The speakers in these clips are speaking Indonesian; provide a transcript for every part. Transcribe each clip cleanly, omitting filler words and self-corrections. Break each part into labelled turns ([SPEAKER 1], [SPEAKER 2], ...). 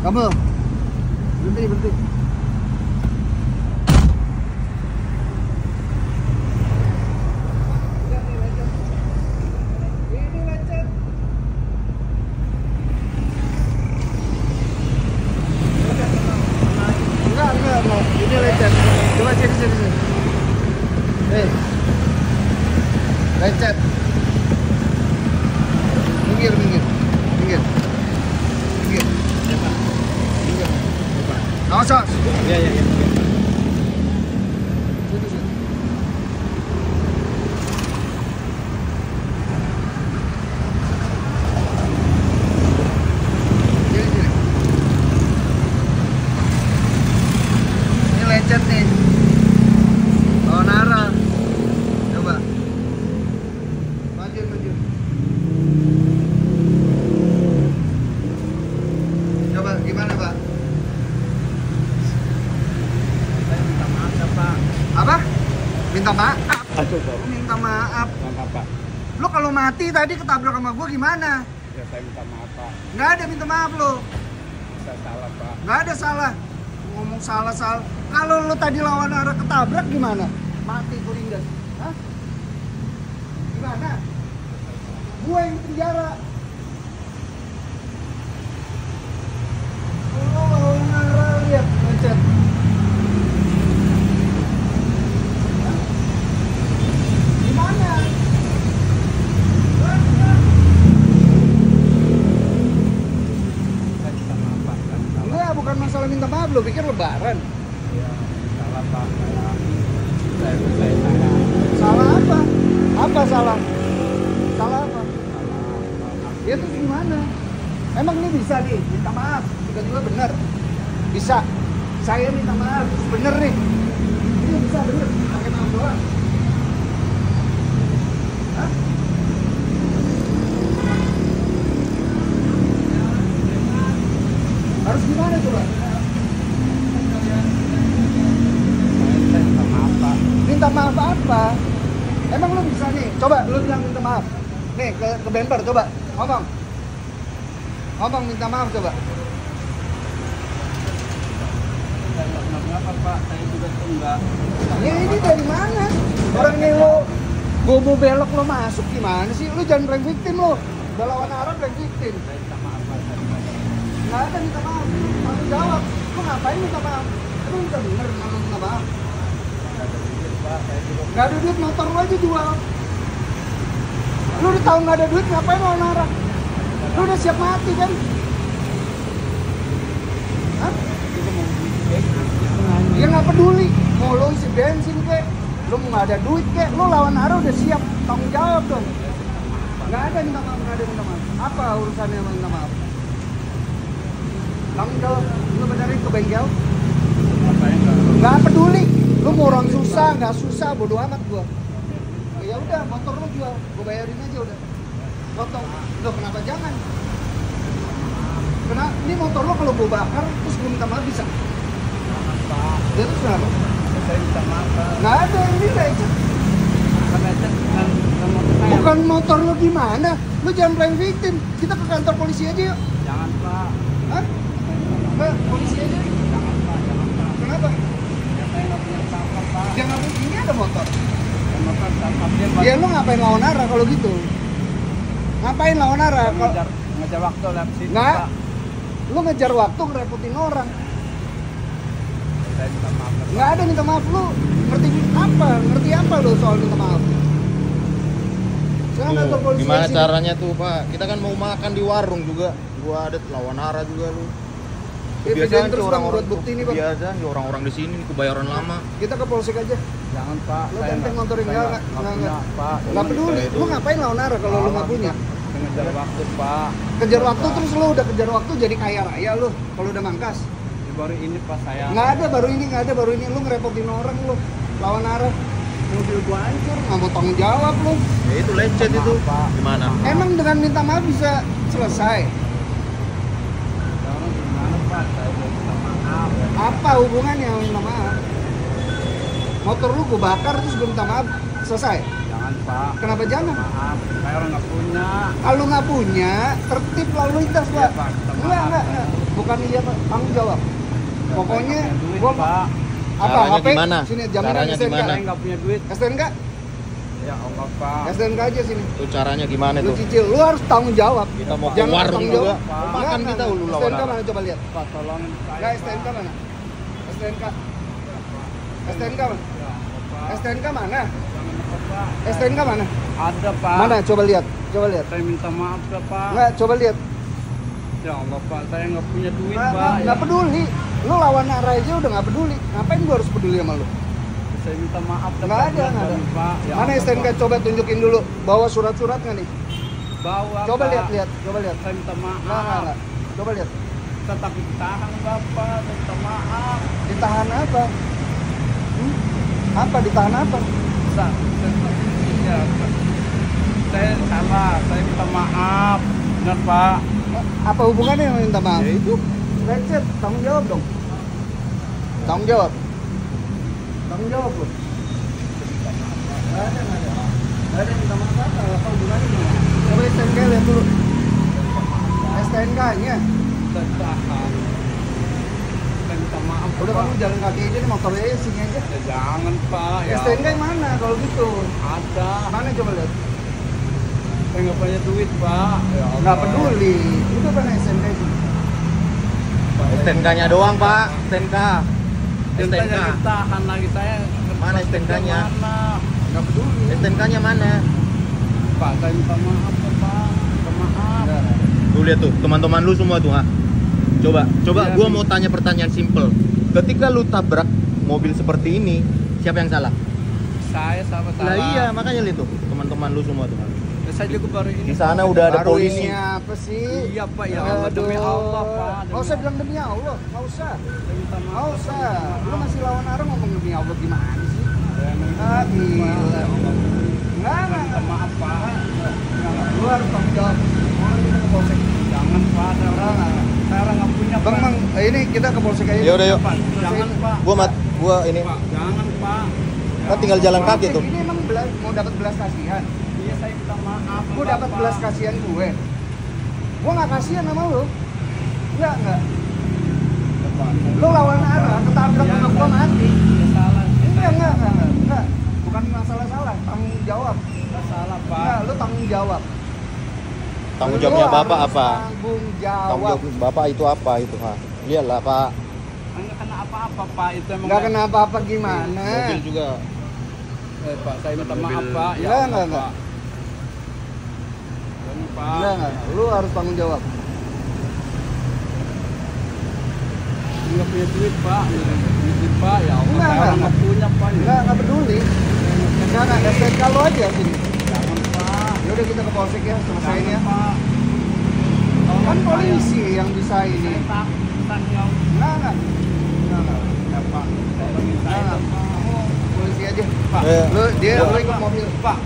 [SPEAKER 1] Kamu berhenti. Ini lecet. Enggak. Ini lecet. Coba sini. Lecet. Minggir. Awas.
[SPEAKER 2] Iya.
[SPEAKER 1] Sini. Ini lecet nih. Oh, Nara. Coba. Maju. Coba gimana, Pak?
[SPEAKER 2] Saya minta maaf ya, Pak.
[SPEAKER 1] Apa? Minta maaf.
[SPEAKER 2] Aduh, Pak.
[SPEAKER 1] Minta maaf.
[SPEAKER 2] Maaf, Pak.
[SPEAKER 1] Lo kalau mati tadi ketabrak sama gua gimana?
[SPEAKER 2] Ya, saya minta maaf, Pak.
[SPEAKER 1] Nggak ada minta maaf lo.
[SPEAKER 2] Saya salah, Pak.
[SPEAKER 1] Nggak ada salah. Ngomong salah. Kalau lo tadi lawan arah ketabrak gimana? Mati kuringgas. Hah? Gimana? Gua yang penjara. Lo lawan arah lihat macet. Gimana?
[SPEAKER 2] Saya minta maaf, Pak. Saya minta maaf.
[SPEAKER 1] Enggak, bukan masalah minta maaf. Lo pikir lebaran.
[SPEAKER 2] Ya, salah, Pak. Saya.
[SPEAKER 1] Salah apa? Apa salah? Salah apa?
[SPEAKER 2] Salah.
[SPEAKER 1] Ya terus gimana? Emang ini bisa nih, minta maaf, tiba-tiba bener. Bisa. Saya minta maaf, terus bener nih. Ini bisa bener, pakai maaf doang. Hah? Harus gimana coba?
[SPEAKER 2] Saya minta maaf, Pak.
[SPEAKER 1] Minta maaf apa? Emang lu bisa nih? Coba lu bilang minta maaf. Nih ke bemper coba. Ngomong minta maaf coba.
[SPEAKER 2] Saya nggak kenapa-napa, Pak. Saya juga tuh enggak.
[SPEAKER 1] Ya ini dari mana? Orang nih lo gue mau belok lo masuk gimana sih? Lu jangan prank victim lo. Udah lawan arah prank victim.
[SPEAKER 2] Saya minta maaf, Pak. Saya minta maaf.
[SPEAKER 1] Nggak ada minta maaf. Tanggung jawab. Lu ngapain minta maaf? Lu minta bener kalau minta maaf.
[SPEAKER 2] Nggak ada duit, Pak. Saya juga
[SPEAKER 1] Nggak ada duit motor lo aja jual. Lu udah tahu nggak ada duit ngapain lawan arah? Lu udah siap mati kan? Hah?
[SPEAKER 2] juga mau beli.
[SPEAKER 1] Ya nggak peduli. Mau lo isi bensin kek, lu mau nggak ada duit kek, lu lawan arah udah siap tanggung jawab dong. Nggak ada minta maaf. Apa urusannya sama minta maaf? Tanggung jawab, lu benerin ke bengkel.
[SPEAKER 2] Saya nggak.
[SPEAKER 1] Nggak peduli, lu mau orang susah, nggak susah, bodo amat gua. Ya udah, motor lu jual, gua bayarin aja udah. Potong, lo kenapa jangan? Kenapa? Ini motor lo kalau gua bakar, terus gua minta maaf bisa?
[SPEAKER 2] Pak.
[SPEAKER 1] Ya terus kenapa?
[SPEAKER 2] Saya minta maaf, Pak.
[SPEAKER 1] Nggak ada, ini lecet.
[SPEAKER 2] Kan lecet dengan motor saya.
[SPEAKER 1] Bukan motor lo gimana? Lo jangan prank victim. Kita ke kantor polisi aja yuk.
[SPEAKER 2] Jangan, Pak.
[SPEAKER 1] Hah? Ke polisi aja.
[SPEAKER 2] Jangan, Pak. Jangan, Pak.
[SPEAKER 1] Kenapa?
[SPEAKER 2] Ya, saya nggak punya apa-apa, Pak.
[SPEAKER 1] Jangan ini ada motor.
[SPEAKER 2] Dan motor sampahnya, Pak.
[SPEAKER 1] Ya lo ngapain lawan arah kalau gitu? Ngapain lawan arah?
[SPEAKER 2] Ngejar waktu lewat situ,
[SPEAKER 1] Nggak.
[SPEAKER 2] Pak.
[SPEAKER 1] Lo ngejar waktu ngerepotin orang.
[SPEAKER 2] Saya minta maaf, Pak.
[SPEAKER 1] Nggak ada minta maaf lo. Ngerti apa lo soal minta maaf? Sekarang kantor polisi
[SPEAKER 3] Gimana
[SPEAKER 1] di sini.
[SPEAKER 3] caranya tuh, Pak? Kita kan mau makan di warung juga. Gua ada lawan arah juga lu.
[SPEAKER 1] Kebiasaan terus bang buat bukti nih bang.
[SPEAKER 3] Biasa orang-orang di sini nih kebayaran lama.
[SPEAKER 1] Kita ke polsek aja.
[SPEAKER 2] Jangan, Pak.
[SPEAKER 1] Lo
[SPEAKER 2] Saya
[SPEAKER 1] ganteng
[SPEAKER 2] nggak-
[SPEAKER 1] motorin
[SPEAKER 2] saya
[SPEAKER 1] nggak
[SPEAKER 2] punya, Pak.
[SPEAKER 1] Nggak peduli.
[SPEAKER 3] itu.
[SPEAKER 1] Lo ngapain lawan arah kalau lo nggak punya?
[SPEAKER 2] Ngejar waktu, Pak.
[SPEAKER 1] Kejar waktu terus lo udah kejar waktu jadi kaya raya lo kalau udah mangkas.
[SPEAKER 2] Ya, baru ini, Pak, saya.
[SPEAKER 1] Nggak ada baru ini lo ngerepotin orang lo lawan arah. Mobil gua hancur, nggak mau tanggung jawab lo.
[SPEAKER 3] Ya itu lecet
[SPEAKER 2] Maaf,
[SPEAKER 3] itu.
[SPEAKER 2] Pak.
[SPEAKER 3] Gimana?
[SPEAKER 1] Emang dengan minta maaf bisa selesai?
[SPEAKER 2] Jangan gimana, Pak? Saya udah minta maaf.
[SPEAKER 1] Apa hubungannya sama minta maaf? Motor lu gua bakar terus gua minta maaf selesai?
[SPEAKER 2] Jangan, Pak.
[SPEAKER 1] Kenapa jangan?
[SPEAKER 2] Maaf, saya orang nggak punya.
[SPEAKER 1] Kalau nggak punya, tertib lalu lintas
[SPEAKER 2] Iya,
[SPEAKER 1] pak.
[SPEAKER 2] Pak. Minta
[SPEAKER 1] Enggak,
[SPEAKER 2] maaf.
[SPEAKER 1] enggak. Bukan iya Pak, tanggung jawab. Pokoknya
[SPEAKER 2] duit,
[SPEAKER 1] gua
[SPEAKER 2] Pak.
[SPEAKER 1] apa
[SPEAKER 3] Caranya
[SPEAKER 1] HP
[SPEAKER 3] gimana?
[SPEAKER 1] sini jaminan
[SPEAKER 3] Caranya
[SPEAKER 1] STNK.
[SPEAKER 3] gimana?
[SPEAKER 2] Saya nggak punya duit.
[SPEAKER 1] STNK?
[SPEAKER 2] Ya Allah, Pak.
[SPEAKER 1] STNK aja sini.
[SPEAKER 3] Tuh caranya gimana
[SPEAKER 1] Lu
[SPEAKER 3] tuh?
[SPEAKER 1] cicil, lu harus tanggung jawab.
[SPEAKER 3] Kita mau ke
[SPEAKER 1] Jangan
[SPEAKER 3] warung
[SPEAKER 1] tanggung
[SPEAKER 3] juga.
[SPEAKER 1] jawab.
[SPEAKER 3] Mau
[SPEAKER 1] Enggak,
[SPEAKER 3] makan
[SPEAKER 1] enggak,
[SPEAKER 3] kita
[SPEAKER 1] enggak.
[SPEAKER 3] ulu lawan
[SPEAKER 1] STNK
[SPEAKER 3] arah.
[SPEAKER 1] mana coba lihat.
[SPEAKER 2] Pak, tolongin saya.
[SPEAKER 1] Enggak,
[SPEAKER 2] Pak.
[SPEAKER 1] STNK mana? STNK. STNK mana?
[SPEAKER 2] Ya Allah, Pak.
[SPEAKER 1] STNK mana?
[SPEAKER 2] Jangan lupa, Pak.
[SPEAKER 1] STNK mana?
[SPEAKER 2] Ada, Pak.
[SPEAKER 1] Mana? Coba lihat. Coba lihat.
[SPEAKER 2] Saya minta maaf ya, Pak.
[SPEAKER 1] Enggak, coba lihat.
[SPEAKER 2] Ya Allah, Pak. Saya nggak punya duit, Pak.
[SPEAKER 1] Enggak peduli. Lu lawan arah aja udah enggak peduli. Ngapain gua harus peduli sama lu?
[SPEAKER 2] Saya minta maaf.
[SPEAKER 1] Nggak ada, nggak ada.
[SPEAKER 2] Pak. Ya
[SPEAKER 1] Mana
[SPEAKER 2] Allah,
[SPEAKER 1] STNK?
[SPEAKER 2] Pak.
[SPEAKER 1] Coba tunjukin dulu. Bawa surat-surat nggak nih?
[SPEAKER 2] Bawa,
[SPEAKER 1] Coba
[SPEAKER 2] Pak.
[SPEAKER 1] lihat. Coba lihat.
[SPEAKER 2] Saya minta maaf.
[SPEAKER 1] Enggak. Coba lihat.
[SPEAKER 2] Tetap ditahan, Bapak. Saya minta maaf.
[SPEAKER 1] Ditahan apa? Apa ditahan apa?
[SPEAKER 2] Ya, saya salah. Saya minta maaf. Benar, Pak.
[SPEAKER 1] Apa hubungannya yang minta maaf?
[SPEAKER 3] Ya itu.
[SPEAKER 1] Lecet, tanggung jawab dong. Tanggung jawab. Tanggung jawab lu. Nggak ada. Nggak ada minta maaf apa hubungannya gimana? Coba STNK lihat dulu. STNK-nya.
[SPEAKER 2] Saya tahan. Saya minta maaf.
[SPEAKER 1] Udah
[SPEAKER 2] Pak.
[SPEAKER 1] kamu jalan kaki aja nih, motor aja sini aja.
[SPEAKER 2] Ya, jangan, Pak. Ya,
[SPEAKER 1] STNK yang mana kalau gitu?
[SPEAKER 2] ada.
[SPEAKER 1] Mana coba lihat?
[SPEAKER 2] Saya nggak punya duit, Pak. Ya Allah.
[SPEAKER 1] Nggak peduli. Itu kan STNK itu.
[SPEAKER 3] STNK-nya doang, Pak. STNK.
[SPEAKER 2] Tentang
[SPEAKER 3] STNK.
[SPEAKER 2] ditahan lagi saya.
[SPEAKER 3] Mana STNK-nya?
[SPEAKER 2] Mana?
[SPEAKER 1] Nggak peduli.
[SPEAKER 3] STNK-nya mana?
[SPEAKER 2] Pak, saya minta maaf, Pak. Minta maaf.
[SPEAKER 3] Tuh lihat tuh, teman-teman lu semua tuh, ha. Coba
[SPEAKER 2] Iya,
[SPEAKER 3] gua
[SPEAKER 2] Bi.
[SPEAKER 3] mau tanya pertanyaan simple. Ketika lu tabrak mobil seperti ini, siapa yang salah?
[SPEAKER 2] Saya sama salah.
[SPEAKER 3] Lah iya, makanya lihat tuh, teman-teman lu semua tuh. Ha.
[SPEAKER 2] Ya, saya juga baru ini.
[SPEAKER 3] Di sana udah ada
[SPEAKER 1] Baru
[SPEAKER 3] polisi.
[SPEAKER 1] ini apa sih?
[SPEAKER 2] Iya, Pak. Ya Allah, demi Allah, Pak.
[SPEAKER 1] Nggak usah bilang demi Allah, nggak usah.
[SPEAKER 2] Saya minta maaf.
[SPEAKER 1] Nggak usah. Lu masih lawan arah ngomong demi Allah gimana sih?
[SPEAKER 2] Ya,
[SPEAKER 1] Ah, gila. Nggak.
[SPEAKER 2] minta maaf, Pak.
[SPEAKER 1] Lu harus tanggung jawab. Mau kita ke polsek.
[SPEAKER 2] Jangan, Pak. Saya orang nggak punya,
[SPEAKER 1] Bang,
[SPEAKER 2] Pak.
[SPEAKER 1] Bang, ini kita ke polsek aja.
[SPEAKER 3] Ya udah, yuk.
[SPEAKER 2] Pak, jangan, Pak.
[SPEAKER 3] Gua ini
[SPEAKER 2] Pak, jangan, Pak.
[SPEAKER 3] kan tinggal jalan kaki
[SPEAKER 1] Polsek
[SPEAKER 3] tuh.
[SPEAKER 1] Ini emang mau dapat belas kasihan.
[SPEAKER 2] Iya, saya minta maaf.
[SPEAKER 1] Gue dapat
[SPEAKER 2] Bapak.
[SPEAKER 1] belas kasihan gue. Gue nggak kasihan sama lu. Enggak. Lu lawan arah, ketabrak
[SPEAKER 2] Ya,
[SPEAKER 1] sama gue mati.
[SPEAKER 2] Ya, salah.
[SPEAKER 1] Enggak. Bukan masalah salah, tanggung jawab.
[SPEAKER 2] Ya, salah, Pak.
[SPEAKER 1] Enggak, lu tanggung jawab.
[SPEAKER 3] Tanggung
[SPEAKER 1] Lu
[SPEAKER 3] jawabnya
[SPEAKER 1] harus
[SPEAKER 3] Bapak apa?
[SPEAKER 1] Tanggung
[SPEAKER 3] Tanggung
[SPEAKER 1] jawab.
[SPEAKER 3] jawab Bapak itu apa itu, ha? Lihatlah, Pak.
[SPEAKER 2] Enggak kena apa-apa, Pak. Itu emang
[SPEAKER 1] Enggak kena apa-apa gimana?
[SPEAKER 3] Mobil juga.
[SPEAKER 2] Pak, saya minta
[SPEAKER 3] Mobil.
[SPEAKER 2] maaf, Pak. Ya
[SPEAKER 1] Enggak,
[SPEAKER 2] Allah,
[SPEAKER 1] enggak.
[SPEAKER 2] Pak. Ini, Pak.
[SPEAKER 1] Enggak. Lu harus tanggung jawab.
[SPEAKER 2] Enggak punya duit, Pak. Duit, Pak. Ya Allah,
[SPEAKER 1] Enggak,
[SPEAKER 2] saya
[SPEAKER 1] enggak.
[SPEAKER 2] nggak punya, Pak.
[SPEAKER 1] Enggak peduli. Enggak, STNK lu aja sini.
[SPEAKER 2] Jangan, Pak.
[SPEAKER 1] Ya udah kita ke polsek ya, selesaiin ya.
[SPEAKER 2] Jangan, Pak.
[SPEAKER 1] Kan
[SPEAKER 2] Tolong, Pak, ya.
[SPEAKER 1] polisi yang bisa ini.
[SPEAKER 2] Saya takut, ya.
[SPEAKER 1] Enggak.
[SPEAKER 2] Ya, Pak. Tolongin saya,
[SPEAKER 1] Nah,
[SPEAKER 2] Pak.
[SPEAKER 1] kamu polisi aja.
[SPEAKER 2] Pak.
[SPEAKER 1] Lu ikut mobil.
[SPEAKER 2] Pak.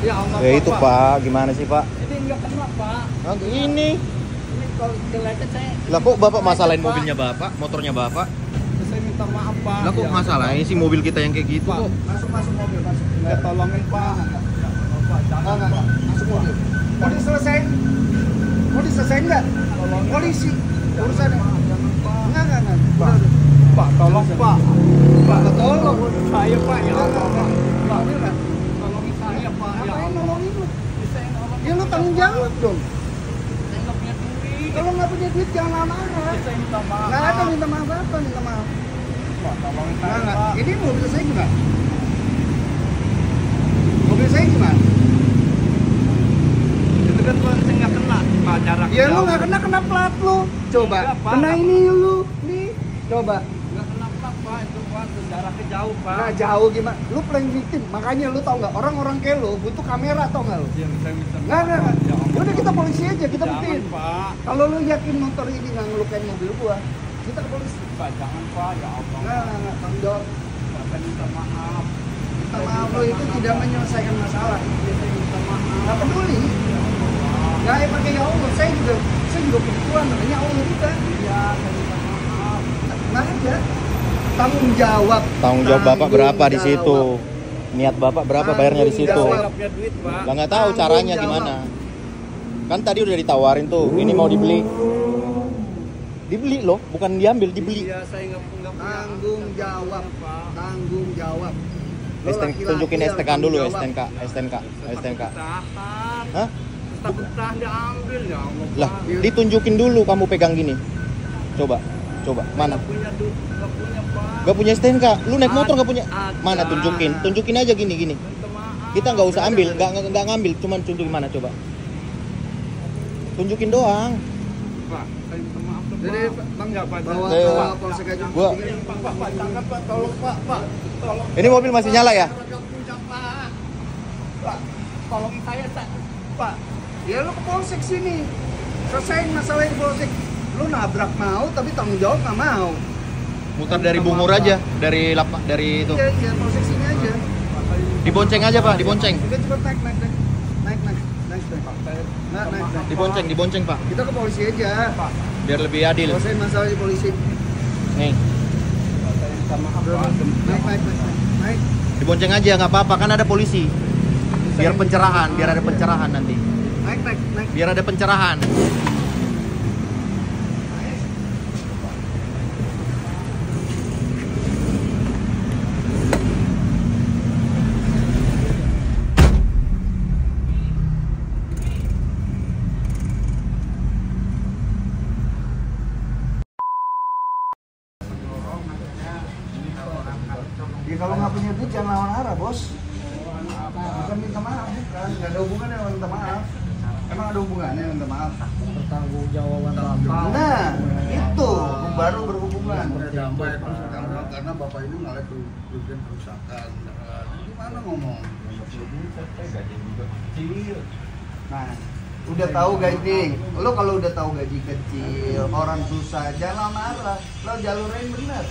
[SPEAKER 2] Ya Allah,
[SPEAKER 3] Ya itu, Pak. Gimana sih, Pak?
[SPEAKER 2] Ini enggak kena, Pak.
[SPEAKER 3] Nah, ini.
[SPEAKER 2] Ini kalau kelecet saya.
[SPEAKER 3] Lah kok Bapak
[SPEAKER 2] Kelecet,
[SPEAKER 3] masalahin
[SPEAKER 2] Pak.
[SPEAKER 3] mobilnya Bapak, motornya Bapak?
[SPEAKER 2] Saya minta maaf, Pak.
[SPEAKER 3] Lah kok
[SPEAKER 2] Ya,
[SPEAKER 3] masalahin sih mobil kita yang kayak gitu
[SPEAKER 2] Pak.
[SPEAKER 3] kok?
[SPEAKER 1] Masuk mobil, masuk.
[SPEAKER 2] Ya, tolongin, Pak. Pak, jangan, Pak.
[SPEAKER 1] Masuk mobil. Mau diselesain? Enggak? Polisi urusannya.
[SPEAKER 2] Jangan, Pak.
[SPEAKER 1] Enggak.
[SPEAKER 2] Pak. Pak, tolong, Pak. Pak,
[SPEAKER 1] Tolong.
[SPEAKER 2] saya, Pak. Ya Allah, Pak.
[SPEAKER 1] Mobil kan?
[SPEAKER 2] Tolongin saya, Pak. Ya
[SPEAKER 1] Ngapain
[SPEAKER 2] Allah.
[SPEAKER 1] nolongin lu?
[SPEAKER 2] Saya nolongin,
[SPEAKER 1] Ya lu tanggung jawab dong.
[SPEAKER 2] Saya nggak punya duit.
[SPEAKER 1] Kalau nggak punya duit jangan marah.
[SPEAKER 2] Saya minta maaf.
[SPEAKER 1] Nggak ada minta maaf apa, minta maaf.
[SPEAKER 2] Pak, tolongin saya,
[SPEAKER 1] Nggak.
[SPEAKER 2] Pak.
[SPEAKER 1] Ini mobil saya gimana? Mobil saya gimana?
[SPEAKER 2] Itu kan Pak, saya nggak kena, Pak, jarak
[SPEAKER 1] Ya lu
[SPEAKER 2] jauh.
[SPEAKER 1] nggak kena plat lu. Coba.
[SPEAKER 2] Enggak, Pak.
[SPEAKER 1] Kena ini lu. Nih. Coba.
[SPEAKER 2] Nggak kena, Pak. Itu, Pak, jaraknya jauh, Pak.
[SPEAKER 1] Nah jauh gimana? Lu playing victim. Makanya lu tau nggak? Orang-orang kayak lu butuh kamera tau nggak lu?
[SPEAKER 2] Ya, saya minta maaf.
[SPEAKER 1] Nggak.
[SPEAKER 2] Ya Allah.
[SPEAKER 1] Udah kita polisi aja, kita
[SPEAKER 2] Jangan,
[SPEAKER 1] buktiin.
[SPEAKER 2] Pak.
[SPEAKER 1] Kalau lu yakin motor ini nggak ngelukain mobil gua, kita ke polisi.
[SPEAKER 2] Pak, jangan, Pak. Ya Allah.
[SPEAKER 1] Nggak. Tanggung jawab.
[SPEAKER 2] Pak, saya minta maaf.
[SPEAKER 1] Minta maaf lu itu tidak menyelesaikan masalah.
[SPEAKER 2] Saya minta maaf.
[SPEAKER 1] Nggak peduli. Ya pakai ya Allah. Saya juga perempuan. Makanya Allah juga.
[SPEAKER 2] Iya, saya minta maaf.
[SPEAKER 1] Nggak ada. Tanggung jawab.
[SPEAKER 3] Tanggung jawab Bapak berapa di
[SPEAKER 1] jawab.
[SPEAKER 3] situ? Niat Bapak berapa bayarnya di situ?
[SPEAKER 1] Tanggung
[SPEAKER 2] Saya nggak punya duit, Pak.
[SPEAKER 3] Lah nggak tahu
[SPEAKER 1] Tanggung
[SPEAKER 3] caranya
[SPEAKER 1] jawab.
[SPEAKER 3] gimana. Kan tadi udah ditawarin tuh, ini mau dibeli. Dibeli loh, bukan diambil, dibeli.
[SPEAKER 2] Iya, saya nggak punya.
[SPEAKER 1] Tanggung jawab, tanggung jawab. Lo laki-laki
[SPEAKER 3] Tunjukin
[SPEAKER 1] yang
[SPEAKER 3] STNK
[SPEAKER 1] tanggung
[SPEAKER 3] dulu,
[SPEAKER 1] jawab.
[SPEAKER 3] STNK.
[SPEAKER 2] Tahan.
[SPEAKER 3] Hah?
[SPEAKER 2] Tahan diambil ya Allah.
[SPEAKER 3] Lah,
[SPEAKER 2] Pak.
[SPEAKER 3] ditunjukin dulu kamu pegang gini. Coba, mana?
[SPEAKER 2] Nggak punya Pak.
[SPEAKER 3] Gak punya STNK, lu naik motor gak punya?
[SPEAKER 2] Ada.
[SPEAKER 3] Mana tunjukin aja gini.
[SPEAKER 2] Minta maaf.
[SPEAKER 3] Kita nggak usah ambil, nggak ngambil, cuman tunjukin mana coba. Tunjukin doang.
[SPEAKER 2] Pak, saya minta maaf tuh,
[SPEAKER 1] Jadi
[SPEAKER 2] Pak.
[SPEAKER 1] Bang,
[SPEAKER 2] Nggak, Pak.
[SPEAKER 1] bawa
[SPEAKER 3] Ayo.
[SPEAKER 1] ke polsek aja.
[SPEAKER 3] Gua-
[SPEAKER 2] Pak, jangan Pak, tolong Pak, tolong.
[SPEAKER 3] Ini mobil masih nyala ya?
[SPEAKER 2] Nggak punya Pak. Pak, tolong saya Pak.
[SPEAKER 1] Ya lu ke polsek sini. Selesaiin masalah di polsek. Lu nabrak mau tapi tanggung jawab nggak mau.
[SPEAKER 3] Mutar dari Bungur aja, dari itu.
[SPEAKER 1] Iya, polsek sini aja.
[SPEAKER 3] Dibonceng aja Pak, dibonceng.
[SPEAKER 1] Udah cepet naik. Naik.
[SPEAKER 3] Dibonceng Pak.
[SPEAKER 1] Kita ke polisi aja.
[SPEAKER 3] Biar lebih adil.
[SPEAKER 1] Selesaiin masalah di polisi.
[SPEAKER 3] Nih,
[SPEAKER 2] Saya minta maaf Pak.
[SPEAKER 1] Naik.
[SPEAKER 3] dibonceng aja nggak apa-apa kan ada polisi. Biar ada pencerahan nanti.
[SPEAKER 1] Naik.
[SPEAKER 3] Biar ada pencerahan.
[SPEAKER 1] Ya kalau nggak punya duit jangan lawan arah, Bos. Bukan minta maaf, bukan. Nggak ada hubungannya dengan minta maaf. Emang ada hubungannya dengan minta maaf?
[SPEAKER 2] Pertanggung jawaban Bapak.
[SPEAKER 1] Nah, itu baru berhubungan.
[SPEAKER 4] Karena bapak ini ngalih kerugian kerusakan. Gimana ngomong?
[SPEAKER 1] Nah, udah tahu gaji. Lo kalau udah tahu gaji kecil, orang susah, jangan lawan arah. Lo jalurin bener.